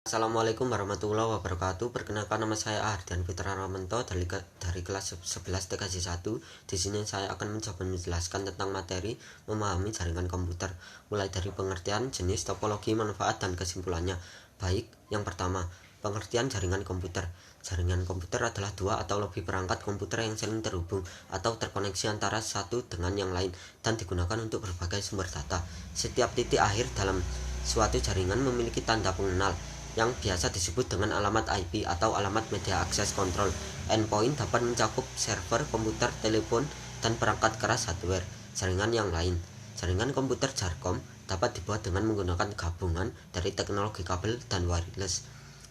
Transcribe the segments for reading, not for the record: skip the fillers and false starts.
Assalamualaikum warahmatullahi wabarakatuh. Perkenalkan, nama saya Ardian Fitra Ramanto dari kelas 11 TKJ 1. Di sini saya akan mencoba menjelaskan tentang materi memahami jaringan komputer, mulai dari pengertian, jenis, topologi, manfaat, dan kesimpulannya. Baik, yang pertama, pengertian jaringan komputer. Jaringan komputer adalah dua atau lebih perangkat komputer yang saling terhubung atau terkoneksi antara satu dengan yang lain dan digunakan untuk berbagai sumber data. Setiap titik akhir dalam suatu jaringan memiliki tanda pengenal yang biasa disebut dengan alamat IP atau alamat media access control. Endpoint dapat mencakup server, komputer, telepon, dan perangkat keras hardware. Jaringan yang lain. Jaringan komputer Jarcom dapat dibuat dengan menggunakan gabungan dari teknologi kabel dan wireless.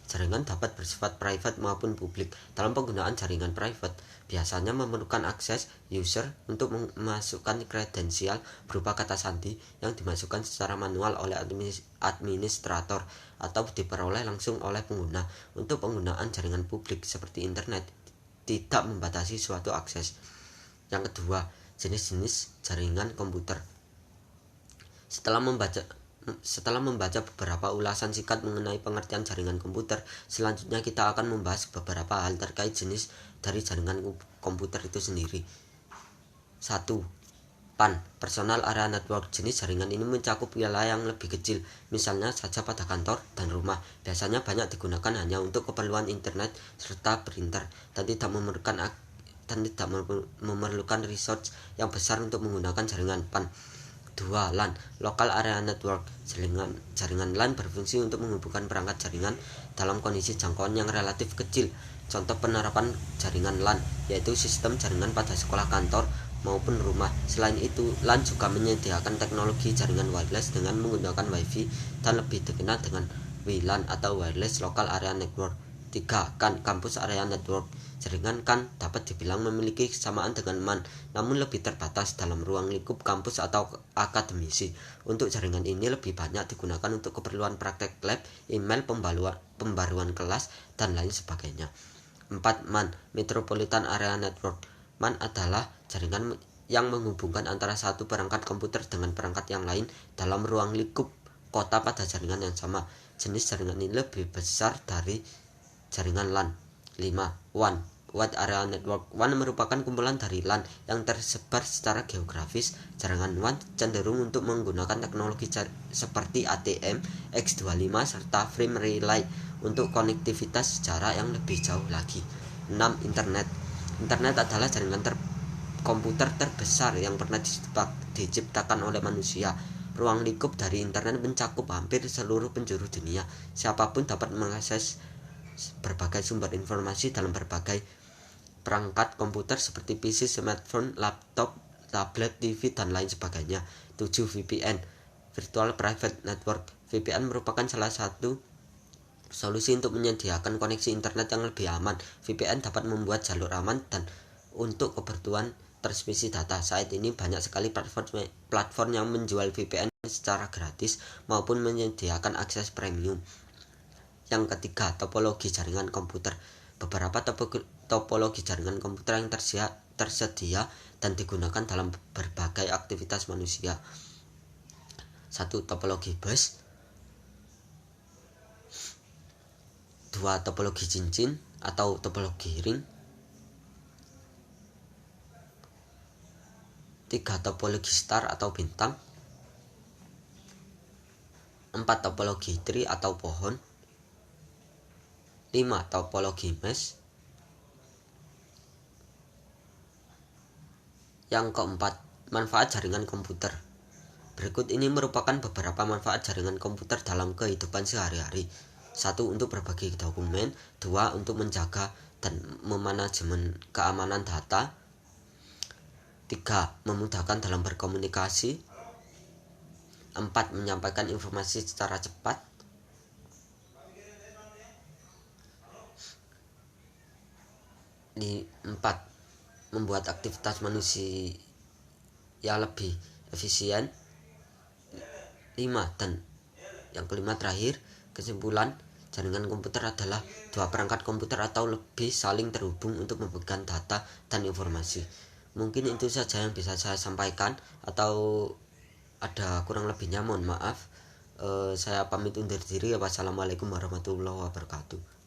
Jaringan dapat bersifat private maupun publik. Dalam penggunaan jaringan private, biasanya memerlukan akses user untuk memasukkan kredensial berupa kata sandi yang dimasukkan secara manual oleh administrator atau diperoleh langsung oleh pengguna. Untuk penggunaan jaringan publik seperti internet tidak membatasi suatu akses. Yang kedua, jenis-jenis jaringan komputer. Setelah membaca beberapa ulasan singkat mengenai pengertian jaringan komputer, selanjutnya kita akan membahas beberapa hal terkait jenis dari jaringan komputer itu sendiri. 1. PAN, Personal Area Network. Jenis jaringan ini mencakup wilayah yang lebih kecil, misalnya saja pada kantor dan rumah. Biasanya banyak digunakan hanya untuk keperluan internet serta printer dan tidak memerlukan resource yang besar untuk menggunakan jaringan PAN. 2. LAN, Local Area Network. Jaringan LAN berfungsi untuk menghubungkan perangkat jaringan dalam kondisi jangkauan yang relatif kecil. Contoh penerapan jaringan LAN yaitu sistem jaringan pada sekolah, kantor, maupun rumah. Selain itu, LAN juga menyediakan teknologi jaringan wireless dengan menggunakan WiFi dan lebih dikenal dengan WLAN atau Wireless Local Area Network. 3. CAN, Campus Area Network. Jaringan CAN dapat dibilang memiliki kesamaan dengan MAN, namun lebih terbatas dalam ruang lingkup kampus atau akademisi. Untuk jaringan ini lebih banyak digunakan untuk keperluan praktek lab, email, pembaruan kelas, dan lain sebagainya. 4. MAN, Metropolitan Area Network. MAN adalah jaringan yang menghubungkan antara satu perangkat komputer dengan perangkat yang lain dalam ruang lingkup kota pada jaringan yang sama. Jenis jaringan ini lebih besar dari jaringan LAN. 5. WAN, Wide Area Network. WAN merupakan kumpulan dari LAN yang tersebar secara geografis. Jaringan WAN cenderung untuk menggunakan teknologi seperti ATM, X25, serta frame relay untuk konektivitas jarak yang lebih jauh lagi. 6. Internet. Internet adalah jaringan komputer terbesar yang pernah diciptakan oleh manusia. Ruang lingkup dari internet mencakup hampir seluruh penjuru dunia. Siapapun dapat mengakses berbagai sumber informasi dalam berbagai perangkat komputer seperti PC, smartphone, laptop, tablet, TV, dan lain sebagainya. 7. VPN, Virtual Private Network. VPN merupakan salah satu solusi untuk menyediakan koneksi internet yang lebih aman. VPN dapat membuat jalur aman dan untuk kebutuhan transmisi data. Saat ini banyak sekali platform yang menjual VPN secara gratis maupun menyediakan akses premium. Yang ketiga, topologi jaringan komputer. Beberapa topologi jaringan komputer yang tersedia dan digunakan dalam berbagai aktivitas manusia. 1. Topologi bus. 2. Topologi cincin atau topologi ring. 3. Topologi star atau bintang. 4. Topologi tree atau pohon. 5. Topologi mesh. Yang keempat, manfaat jaringan komputer. Berikut ini merupakan beberapa manfaat jaringan komputer dalam kehidupan sehari-hari. 1. Untuk berbagi dokumen. 2. Untuk menjaga dan memanajemen keamanan data. 3. Memudahkan dalam berkomunikasi. 4. Menyampaikan informasi secara cepat. 4. Membuat aktivitas manusia lebih efisien. 5. Dan yang kelima terakhir, kesimpulan, jaringan komputer adalah dua perangkat komputer atau lebih saling terhubung untuk memberikan data dan informasi. Mungkin itu saja yang bisa saya sampaikan, atau ada kurang lebihnya mohon maaf. Saya pamit undur diri. Wassalamualaikum warahmatullahi wabarakatuh.